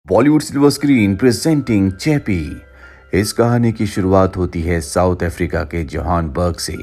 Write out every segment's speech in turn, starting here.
Bollywood silver screen presenting चैपी। इस कहानी की शुरुआत होती है साउथ अफ्रीका के जोहान्सबर्ग से,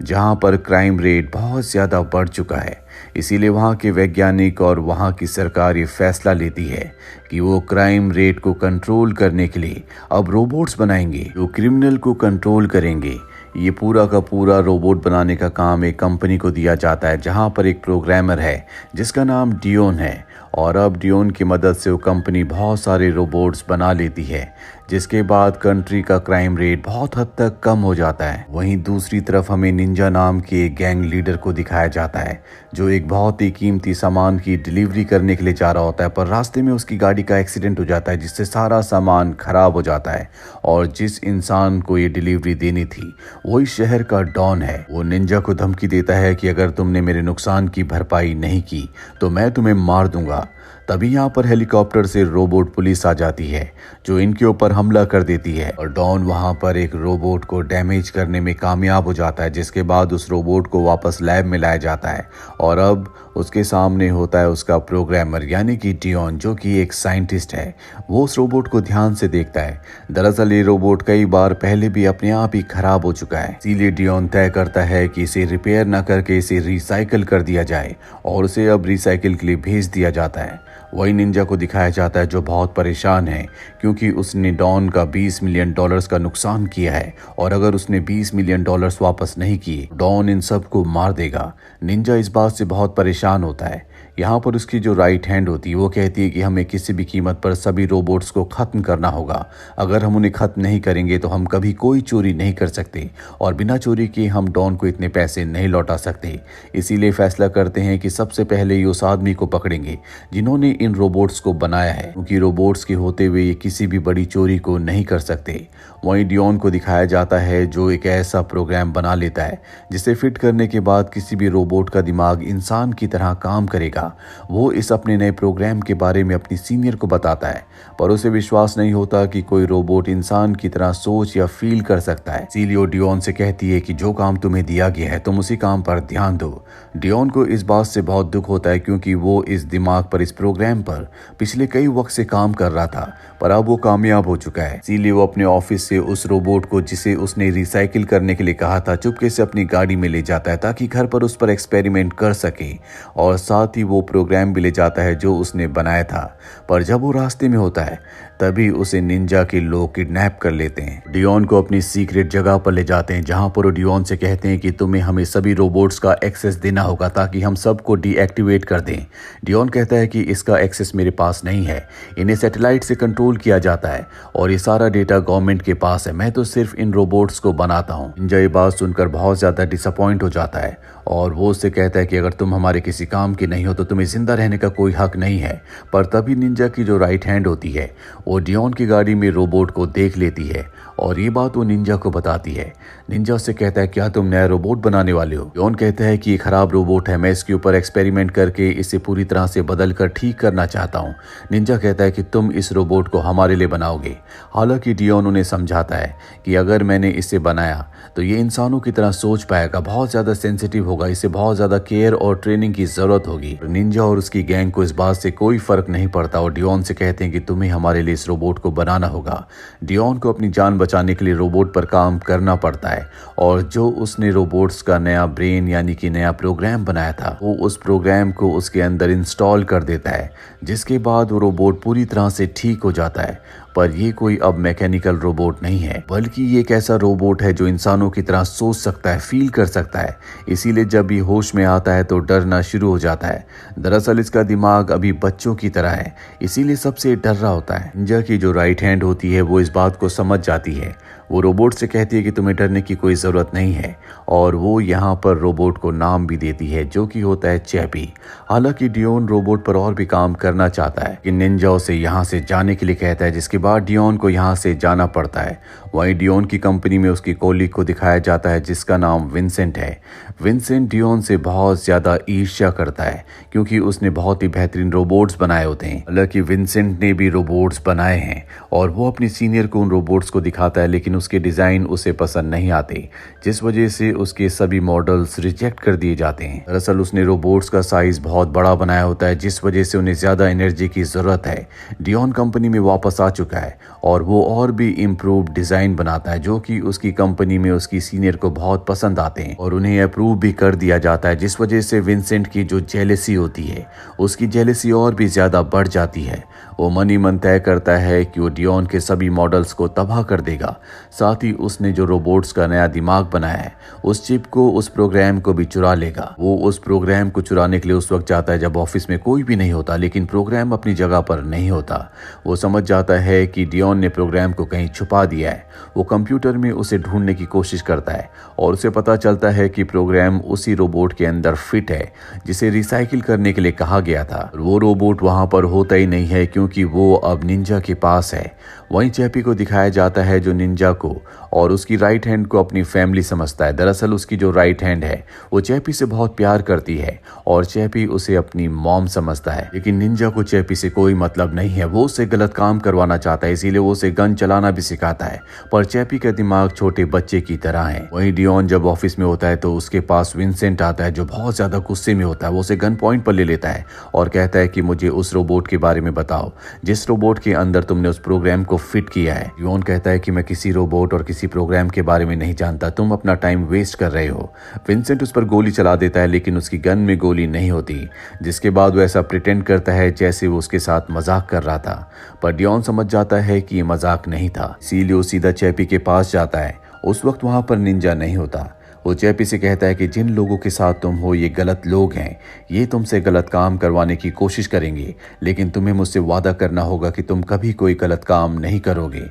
जहां पर क्राइम रेट बहुत ज़्यादा बढ़ चुका है। इसीलिए वहां के वैज्ञानिक और वहां की सरकार ये फैसला लेती है कि वो क्राइम रेट को कंट्रोल करने के लिए अब रोबोट्स बनाएंगे जो क्रिमिनल को कंट्रोल करेंगे। ये पूरा का पूरा रोबोट बनाने का काम एक कंपनी को दिया जाता है, जहां पर एक प्रोग्रामर है जिसका नाम डियोन है। और अब डियोन की मदद से वो कंपनी बहुत सारे रोबोट्स बना लेती है, जिसके बाद कंट्री का क्राइम रेट बहुत हद तक कम हो जाता है। वहीं दूसरी तरफ हमें निंजा नाम के एक गैंग लीडर को दिखाया जाता है, जो एक बहुत ही कीमती सामान की डिलीवरी करने के लिए जा रहा होता है, पर रास्ते में उसकी गाड़ी का एक्सीडेंट हो जाता है, जिससे सारा सामान खराब हो जाता है। और जिस इंसान को ये डिलीवरी देनी थी वही शहर का डॉन है। वो निंजा को धमकी देता है कि अगर तुमने मेरे नुकसान की भरपाई नहीं की तो मैं तुम्हें मार दूंगा। तभी यहाँ पर हेलीकॉप्टर से रोबोट पुलिस आ जाती है, जो इनके ऊपर हमला कर देती है। और डॉन वहाँ पर एक रोबोट को डैमेज करने में कामयाब हो जाता है, जिसके बाद उस रोबोट को वापस लैब में लाया जाता है। और अब उसके सामने होता है उसका प्रोग्रामर यानी कि डियोन, जो कि एक साइंटिस्ट है। वो उस रोबोट को ध्यान से देखता है। दरअसल ये रोबोट कई बार पहले भी अपने आप ही खराब हो चुका है, इसीलिए डियोन तय करता है कि इसे रिपेयर न करके इसे रिसाइकिल कर दिया जाए और उसे अब रिसाइकिल के लिए भेज दिया जाता है। वही निंजा को दिखाया जाता है, जो बहुत परेशान है क्योंकि उसने डॉन का $20 मिलियन का नुकसान किया है, और अगर उसने $20 मिलियन वापस नहीं किए डॉन इन सब को मार देगा। निंजा इस बात से बहुत परेशान होता है। यहाँ पर उसकी जो राइट हैंड होती है वो कहती है कि हमें किसी भी कीमत पर सभी रोबोट्स को ख़त्म करना होगा। अगर हम उन्हें ख़त्म नहीं करेंगे तो हम कभी कोई चोरी नहीं कर सकते, और बिना चोरी किए हम डॉन को इतने पैसे नहीं लौटा सकते। इसीलिए फैसला करते हैं कि सबसे पहले ये उस आदमी को पकड़ेंगे जिन्होंने इन रोबोट्स को बनाया है, क्योंकि रोबोट्स के होते हुए ये किसी भी बड़ी चोरी को नहीं कर सकते। वहीं डियोन को दिखाया जाता है, जो एक ऐसा प्रोग्राम बना लेता है जिसे फिट करने के बाद किसी भी रोबोट का दिमाग इंसान की तरह काम करेगा। वो इस अपने नए प्रोग्राम के बारे में अपनी सीनियर को बताता है, पर उसे विश्वास नहीं होता कि कोई रोबोट इंसान की तरह सोच या फील कर सकता है। इसीलिए डियोन से कहती है कि जो काम तुम्हें दिया गया है तुम उसी काम पर ध्यान दो। डियोन को इस बात से बहुत दुख होता है, क्योंकि वो इस दिमाग पर, इस प्रोग्राम पर पिछले कई वक्त से काम कर रहा था, पर अब वो कामयाब हो चुका है। इसीलिए वो अपने ऑफिस से उस रोबोट को, जिसे उसने रिसाइकिल करने के लिए कहा था, चुपके से अपनी गाड़ी में ले जाता है ताकि घर पर उस पर एक्सपेरिमेंट कर सके, और साथ ही वो प्रोग्राम भी ले जाता है जो उसने बनाया था। पर जब वो रास्ते में होता है तभी उसे निंजा के लोग किडनैप कर लेते हैं। डियोन को अपनी सीक्रेट जगह पर ले जाते हैं, जहां पर वो डियोन से कहते हैं कि तुम्हें हमें सभी रोबोट्स का एक्सेस देना होगा ताकि हम सबको डीएक्टिवेट कर दें। डियोन कहता है कि इसका एक्सेस मेरे पास नहीं है, इन्हें सैटेलाइट से कंट्रोल किया जाता है और ये सारा डेटा गवर्नमेंट के पास है, मैं तो सिर्फ इन रोबोट्स को बनाता हूँ। निंजा ये बात सुनकर बहुत ज़्यादा डिसअपॉइंट हो जाता है और वो उससे कहता है कि अगर तुम हमारे किसी काम के नहीं हो तो तुम्हें जिंदा रहने का कोई हक नहीं है। पर तभी निंजा की जो राइट हैंड होती है वो डियोन की गाड़ी में रोबोट को देख लेती है और ये बात वो निंजा को बताती है। निंजा उससे कहता है क्या तुम नया रोबोट बनाने वाले हो? डियोन कहता है कि ये खराब रोबोट है, मैं इसके ऊपर एक्सपेरिमेंट करके इसे पूरी तरह से बदल कर ठीक करना चाहता हूँ। निंजा कहता है कि तुम इस रोबोट को हमारे लिए बनाओगे। हालांकि डियोन उन्हें समझाता है कि अगर मैंने इसे बनाया तो ये इंसानों की तरह सोच पाएगा, बहुत ज़्यादा सेंसिटिव होगा, इसे बहुत ज़्यादा केयर और ट्रेनिंग की ज़रूरत होगी। निंजा और उसकी गैंग को इस बात से कोई फर्क नहीं पड़ता और डियोन से कहते हैं कि तुम्हें हमारे लिए इस रोबोट को बनाना होगा। डियोन को अपनी जान बचाने के लिए रोबोट पर काम करना पड़ता है और जो उसने रोबोट्स का नया ब्रेन यानी कि नया प्रोग्राम बनाया था वो उस प्रोग्राम को उसके अंदर इंस्टॉल कर देता है, जिसके बाद वो रोबोट पूरी तरह से ठीक हो जाता है। पर ये कोई अब मैकेनिकल रोबोट नहीं है, बल्कि ये एक ऐसा रोबोट है जो इंसानों की तरह सोच सकता है, फील कर सकता है। इसीलिए जब ये होश में आता है तो डरना शुरू हो जाता है। दरअसल इसका दिमाग अभी बच्चों की तरह है, इसीलिए सबसे डर रहा होता है। निंजा की जो राइट हैंड होती है वो इस बात को समझ जाती है। वो रोबोट से कहती है कि तुम्हें डरने की कोई ज़रूरत नहीं है, और वो यहाँ पर रोबोट को नाम भी देती है जो कि होता है चैपी। हालांकि डियोन रोबोट पर और भी काम करना चाहता है कि निंजा उसे यहाँ से जाने के लिए कहता है, जिसके बाद डियोन को यहाँ से जाना पड़ता है। वहीं डियोन की कंपनी में उसकी कोलीग को दिखाया जाता है जिसका नाम विंसेंट है। विंसेंट डियोन से बहुत ज़्यादा ईर्ष्या करता है क्योंकि उसने बहुत ही बेहतरीन रोबोट्स बनाए होते हैं। हालांकि विंसेंट ने भी रोबोट्स बनाए हैं और वो अपनी सीनियर को उन रोबोट्स को दिखा दिखाता है, लेकिन उसके डिज़ाइन उसे पसंद नहीं आते, जिस वजह से उसके सभी मॉडल्स रिजेक्ट कर दिए जाते हैं। दरअसल उसने रोबोट्स का साइज बहुत बड़ा बनाया होता है, जिस वजह से उन्हें ज़्यादा एनर्जी की ज़रूरत है। डियोन कंपनी में वापस आ चुका है और वो और भी इम्प्रूव डिज़ाइन बनाता है, जो कि उसकी कंपनी में उसकी सीनियर को बहुत पसंद आते हैं और उन्हें अप्रूव भी कर दिया जाता है, जिस वजह से विंसेंट की जो जेलेसी होती है, उसकी जेलेसी और भी ज़्यादा बढ़ जाती है। वो मन ही मन तय करता है कि वो डियोन के सभी मॉडल्स को तबाह कर देगा। साथ ही उसने जो रोबोट्स का नया दिमाग बनाया है, उस चिप को, उस प्रोग्राम को भी चुरा लेगा। वो उस प्रोग्राम को चुराने के लिए उस वक्त जाता है जब ऑफिस में कोई भी नहीं होता, लेकिन प्रोग्राम अपनी जगह पर नहीं होता। वो समझ जाता है कि डियोन ने प्रोग्राम को कहीं छुपा दिया है। वो कंप्यूटर में उसे ढूंढने की कोशिश करता है और उसे पता चलता है कि प्रोग्राम उसी रोबोट के अंदर फिट है जिसे रिसाइकिल करने के लिए कहा गया था। वो रोबोट वहां पर होता ही नहीं है, क्योंकि वो अब निंजा के पास है। वहीं चैपी को दिखाया जाता है, जो निंजा को और उसकी राइट हैंड को अपनी फैमिली समझता है। दरअसल उसकी जो राइट हैंड है वो चैपी से बहुत प्यार करती है और चैपी उसे अपनी मॉम समझता है, लेकिन निंजा को चैपी से कोई मतलब नहीं है। वो उससे गलत काम करवाना चाहता है, इसीलिए वो उसे गन चलाना भी सिखाता है, पर चैपी का दिमाग छोटे बच्चे की तरह है। वहीं डियोन जब ऑफिस में होता है तो उसके पास विंसेंट आता है, जो बहुत ज्यादा गुस्से में होता है। वो उसे गन पॉइंट पर ले लेता है और कहता है कि मुझे उस रोबोट के बारे में बताओ जिस रोबोट के अंदर तुमने उस प्रोग्राम को फिट किया है। डियोन कहता है कि मैं किसी रोबोट और किसी प्रोग्राम के बारे में नहीं जानता, तुम अपना टाइम वेस्ट कर रहे हो। विंसेंट उस पर गोली चला देता है, लेकिन उसकी गन में गोली नहीं होती, जिसके बाद वो ऐसा प्रिटेंड करता है जैसे वो उसके साथ मजाक कर रहा था। पर डियोन समझ जाता है कि ये मजाक नहीं था, इसीलिए वो सीधा चैपी के पास जाता है। उस वक्त वहां पर निंजा नहीं होता। वो चैपी से कहता है कि जिन लोगों के साथ तुम हो ये गलत लोग हैं, ये तुमसे गलत काम करवाने की कोशिश करेंगे, लेकिन तुम्हें मुझसे वादा करना होगा कि तुम कभी कोई गलत काम नहीं करोगे।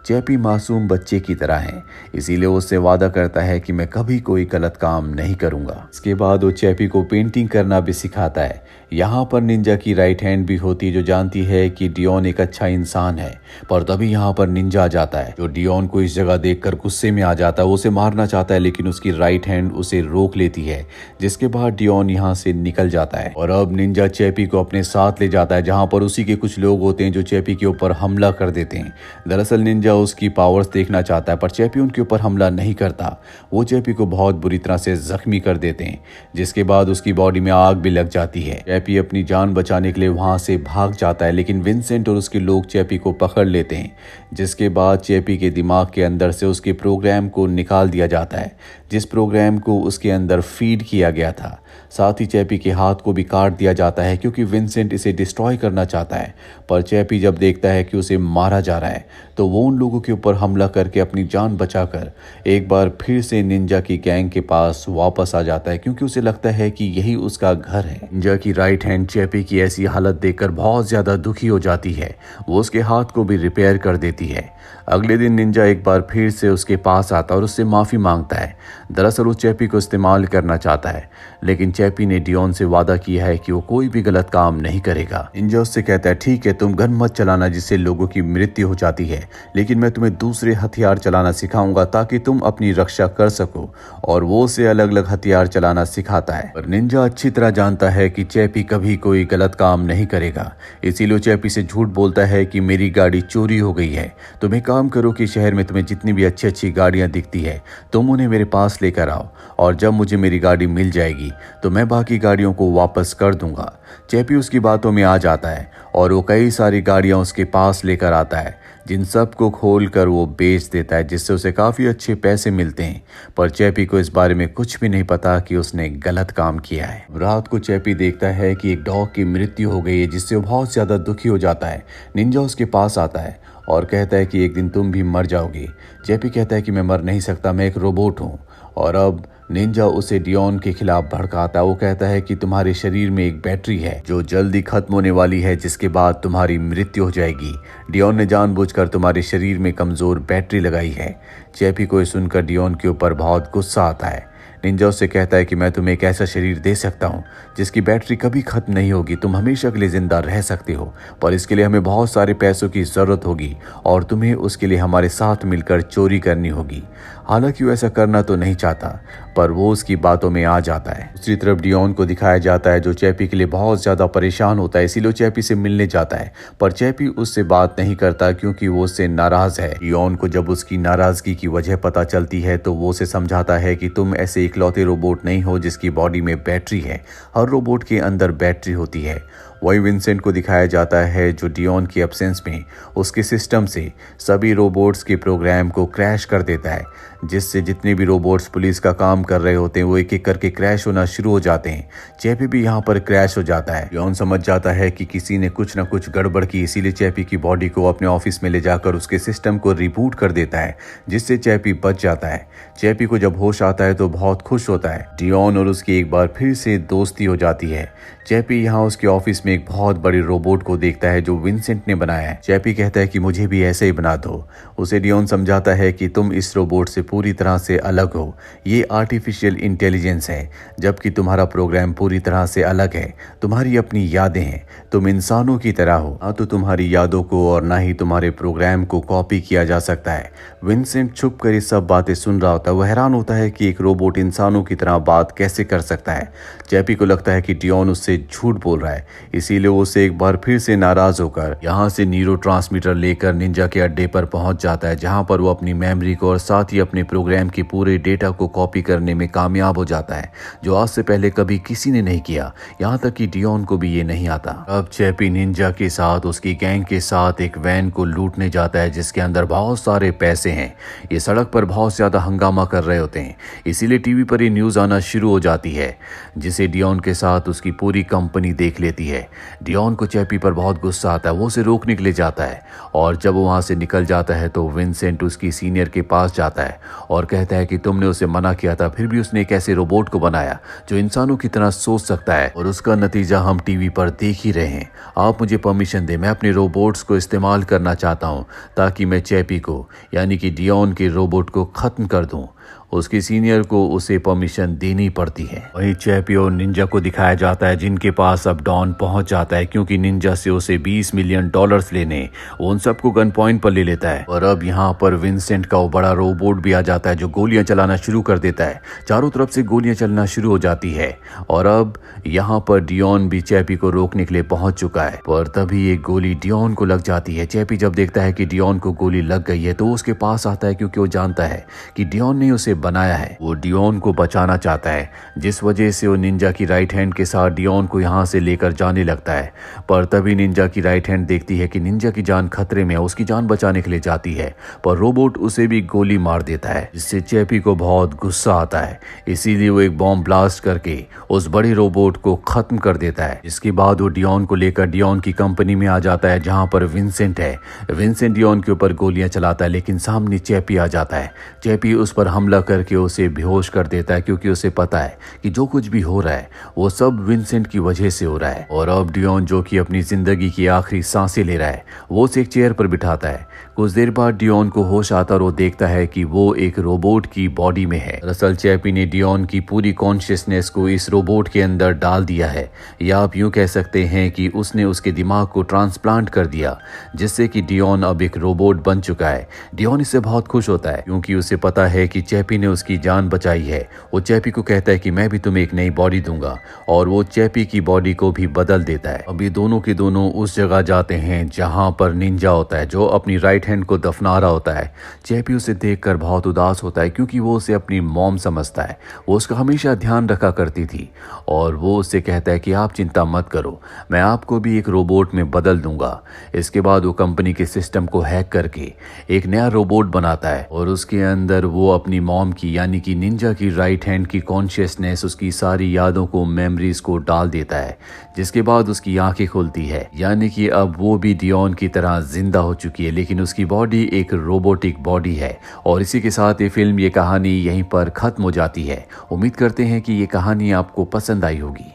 चैपी मासूम बच्चे की तरह है, इसीलिए वो उससे वादा करता है कि मैं कभी कोई गलत काम नहीं करूंगा। इसके बाद वो चैपी को पेंटिंग करना भी सिखाता है। यहाँ पर निंजा की राइट हैंड भी होती है, जो जानती है कि डियोन एक अच्छा इंसान है। पर तभी यहाँ पर निंजा आ जाता है, जो डियोन को इस जगह देखकर गुस्से में आ जाता है। वो उसे मारना चाहता है, लेकिन उसकी राइट हैंड उसे रोक लेती है, जिसके बाद डियोन यहाँ से निकल जाता है। और अब निंजा चैपी को अपने साथ ले जाता है, जहाँ पर उसी के कुछ लोग होते हैं जो चैपी के ऊपर हमला कर देते हैं। दरअसल निंजा उसकी पावर्स देखना चाहता है, पर चैपी उनके ऊपर हमला नहीं करता। वो चैपी को बहुत बुरी तरह से जख्मी कर देते हैं, जिसके बाद उसकी बॉडी में आग भी लग जाती है। चैपी अपनी जान बचाने के लिए वहां से भाग जाता है, लेकिन विंसेंट और उसके लोग चैपी को पकड़ लेते हैं, जिसके बाद चैपी के दिमाग के अंदर से उसके प्रोग्राम को निकाल दिया जाता है, जिस प्रोग्राम को उसके अंदर फीड किया गया था। साथ ही चैपी के हाथ को भी काट दिया जाता है, क्योंकि विंसेंट इसे डिस्ट्रॉय करना चाहता है। पर चैपी जब देखता है कि उसे मारा जा रहा है, तो वो उन लोगों के ऊपर हमला करके अपनी जान बचाकर एक बार फिर से निंजा की गैंग के पास वापस आ जाता है, क्योंकि उसे लगता है कि यही उसका घर है। निंजा की राइट हैंड चैपी की ऐसी हालत देखकर बहुत ज्यादा दुखी हो जाती है। वो उसके हाथ को भी रिपेयर कर देती है। अगले दिन निंजा एक बार फिर से उसके पास आता और उससे माफी मांगता है। दरअसल वो चैपी को इस्तेमाल करना चाहता है, लेकिन चैपी ने डियोन से वादा किया है कि वो कोई भी गलत काम नहीं करेगा। निंजा उससे कहता है, ठीक है तुम गन मत चलाना जिससे लोगों की मृत्यु हो जाती है, लेकिन मैं तुम्हें दूसरे हथियार चलाना सिखाऊंगा ताकि तुम अपनी रक्षा कर सको। और वो उसे अलग अलग हथियार चलाना सिखाता है। पर निंजा अच्छी तरह जानता है कि चैपी कभी कोई गलत काम नहीं करेगा, इसीलिए चैपी से झूठ बोलता है कि मेरी गाड़ी चोरी हो गई है। तुम एक काम करो कि शहर में तुम्हें जितनी भी अच्छी अच्छी गाड़ियां दिखती है, तुम उन्हें मेरे पास लेकर आओ, और जब मुझे मेरी गाड़ी मिल जाएगी तो मैं बाकी गाड़ियों को वापस कर दूंगा। चैपी उसकी बातों में आ जाता है और वो कई सारी गाड़ियां उसके पास लेकर आता है, जिन सब को खोल कर वो बेच देता है, जिससे उसे काफ़ी अच्छे पैसे मिलते हैं। पर चैपी को इस बारे में कुछ भी नहीं पता कि उसने गलत काम किया है। रात को चैपी देखता है कि एक डॉग की मृत्यु हो गई है, जिससे वो बहुत ज़्यादा दुखी हो जाता है। निंजा उसके पास आता है और कहता है कि एक दिन तुम भी मर जाओगे। चैपी कहता है कि मैं मर नहीं सकता, मैं एक रोबोट हूँ। और अब निंजा उसे डियोन के खिलाफ भड़काता है। वो कहता है कि तुम्हारे शरीर में एक बैटरी है जो जल्दी खत्म होने वाली है, जिसके बाद तुम्हारी मृत्यु हो जाएगी। डियोन ने जानबूझकर तुम्हारे शरीर में कमजोर बैटरी लगाई है। चैपी को सुनकर डियोन के ऊपर बहुत गुस्सा आता है। निंजा उससे कहता है कि मैं तुम्हें एक ऐसा शरीर दे सकता हूँ जिसकी बैटरी कभी खत्म नहीं होगी, तुम हमेशा के लिए जिंदा रह सकते हो, पर इसके लिए हमें बहुत सारे पैसों की जरूरत होगी और तुम्हें उसके लिए हमारे साथ मिलकर चोरी करनी होगी। हालांकि वो ऐसा करना तो नहीं चाहता, पर वो उसकी बातों में आ जाता है। दूसरी तरफ डियोन को दिखाया जाता है जो चैपी के लिए बहुत ज्यादा परेशान होता है, इसीलिए चैपी से मिलने जाता है, पर चैपी उससे बात नहीं करता क्योंकि वो उससे नाराज है। डियोन को जब उसकी नाराजगी की वजह पता चलती है तो वो उसे समझाता है कि तुम ऐसे इकलौते रोबोट नहीं हो जिसकी बॉडी में बैटरी है, हर रोबोट के अंदर बैटरी होती है। वही विंसेंट को दिखाया जाता है जो डियोन की एब्सेंस में उसके सिस्टम से सभी रोबोट्स के प्रोग्राम को क्रैश कर देता है, जिससे जितने भी रोबोट्स पुलिस का काम कर रहे होते हैं वो एक एक करके क्रैश होना शुरू हो जाते हैं। चैपी भी यहाँ पर क्रैश हो जाता है। डियोन समझ जाता है कि किसी ने कुछ न कुछ गड़बड़ की, इसीलिए चैपी की बॉडी को अपने ऑफिस में ले जाकर उसके सिस्टम को रिबूट कर देता है, जिससे चैपी बच जाता है। चैपी को जब होश आता है तो बहुत खुश होता है। डियोन और उसकी एक बार फिर से दोस्ती हो जाती है। चैपी यहाँ उसके ऑफिस में एक बहुत बड़ी रोबोट को देखता है जो विंसेंट ने बनाया है। चैपी कहता है कि मुझे भी ऐसे ही बना दो। उसे डियोन समझाता है कि तुम इस रोबोट से पूरी तरह से अलग हो, ये आर्टिफिशियल इंटेलिजेंस है, जबकि तुम्हारा प्रोग्राम पूरी तरह से अलग है। तुम्हारी अपनी यादें हैं, तुम इंसानों की तरह हो, ना तो तुम्हारी यादों को और ना ही तुम्हारे प्रोग्राम को कॉपी किया जा सकता है। विंसेंट छुप कर ये सब बातें सुन रहा होता है। वह हैरान होता है कि एक रोबोट इंसानों की तरह बात कैसे कर सकता है। चैपी को लगता है कि डियोन उससे झूठ बोल रहा है, इसीलिए वो उसे एक बार फिर से नाराज होकर यहाँ से न्यूरोट्रांसमीटर लेकर निंजा के अड्डे पर पहुंच जाता है, जहां पर वो अपनी मेमोरी को और साथ ही अपने प्रोग्राम के पूरे डेटा को कॉपी करने में कामयाब हो जाता है, जो आज से पहले कभी किसी ने नहीं किया, यहाँ तक कि डियोन को भी ये नहीं आता। अब चैपी निंजा के साथ उसकी गैंग के साथ एक वैन को लूटने जाता है जिसके अंदर बहुत सारे पैसे हैं। ये सड़क पर बहुत ज्यादा हंगामा कर रहे होते हैं, इसीलिए टीवी पर ये न्यूज आना शुरू हो जाती है, जिसे डियोन के साथ उसकी पूरी कंपनी देख लेती है। डियोन को चैपी पर बहुत गुस्सा आता है, वो उसे रोकने के लिए जाता है, और जब वो वहां से निकल जाता है तो विंसेंट उसकी सीनियर के पास जाता है और कहता है कि तुमने उसे मना किया था, फिर भी उसने एक ऐसे रोबोट को बनाया जो इंसानों की तरह सोच सकता है, और उसका नतीजा हम टीवी पर देख ही रहे हैं। आप मुझे परमिशन दें, मैं अपने रोबोट्स को इस्तेमाल करना चाहता हूं ताकि मैं चैपी को यानी कि डियोन के रोबोट को खत्म कर दूं। उसकी सीनियर को उसे परमिशन देनी पड़ती है। वहीं चैपी और निंजा को दिखाया जाता है जिनके पास अब डॉन पहुंच जाता है, क्योंकि निंजा से उसे $20 मिलियन लेने, वो उन सबको गन पॉइंट पर ले लेता है। और अब यहाँ पर विंसेंट का वो बड़ा रोबोट भी आ जाता है जो गोलियां चलाना शुरू कर देता है। चारों तरफ से गोलियां चलना शुरू हो जाती है, और अब यहाँ पर डियोन भी चैपी को रोकने के लिए पहुंच चुका है, पर तभी एक गोली डियोन को लग जाती है। चैपी जब देखता है कि डियोन को गोली लग गई है तो उसके पास आता है, क्योंकि वो जानता है कि डियोन ने उसे बनाया है। वो डियोन को बचाना चाहता है, जिस वजह से वो निंजा की राइट हैंड के साथ डियोन को यहाँ से लेकर जाने लगता है, पर तभी निंजा की राइट हैंड देखती है कि निंजा की जान खतरे में है, उसकी जान बचाने के लिए जाती है, पर रोबोट उसे भी गोली मार देता है, जिससे चैपी को बहुत गुस्सा आता है। इसीलिए वो एक बॉम्ब ब्लास्ट करके उस बड़े रोबोट को खत्म कर देता है। इसके बाद वो डियोन को लेकर डियोन की कंपनी में आ जाता है, जहाँ पर विंसेंट है। विंसेंट डियोन के ऊपर गोलियां चलाता है, लेकिन सामने चैपी आ जाता है। चैपी उस पर हमला करके उसे बेहोश कर देता है, क्योंकि उसे पता है कि जो कुछ भी हो रहा है वो सब विंसेंट की वजह से हो रहा है। और अब डियोन, जो कि अपनी जिंदगी की आखिरी सांसें ले रहा है, वो उसे एक चेयर पर बिठाता है। कुछ देर बाद डियोन को होश आता और वो देखता है कि वो एक रोबोट की बॉडी में है। दरअसल चैपी ने डियोन की पूरी कॉन्शियसनेस को इस रोबोट के अंदर डाल दिया है, या आप यूं कह सकते हैं कि उसने उसके दिमाग को ट्रांसप्लांट कर दिया, जिससे कि डियोन अब एक रोबोट बन चुका है। डियोन इससे बहुत खुश होता है, क्योंकि उसे पता है कि चैपी ने उसकी जान बचाई है। वो चैपी को कहता है कि मैं भी तुम्हें एक नई बॉडी दूंगा, और वो चैपी की बॉडी को भी बदल देता है। अभी दोनों के दोनों उस जगह जाते हैं जहां पर निंजा होता है, जो अपनी राइट हैंड को दफना रहा होता है। चैपी उसे देखकर बहुत उदास होता है, क्योंकि वो उसे अपनी मॉम समझता है, वो उसका हमेशा ध्यान रखा करती थी, और वो उससे कहता है कि आप चिंता मत करो, मैं आपको भी एक रोबोट में बदल दूंगा। इसके बाद वो कंपनी के सिस्टम को हैक करके एक नया रोबोट बनाता है, और उसके अंदर वो अपनी मॉम की यानी कि निंजा की राइट हैंड की कॉन्शियसनेस, उसकी सारी यादों को, मेमोरीज को डाल देता है, जिसके बाद उसकी आंखें खुलती है, यानी कि अब वो भी डियोन की तरह जिंदा हो चुकी है, लेकिन उसकी बॉडी एक रोबोटिक बॉडी है। और इसी के साथ ये फिल्म, ये कहानी यहीं पर खत्म हो जाती है। उम्मीद करते हैं कि ये कहानी आपको पसंद आई होगी।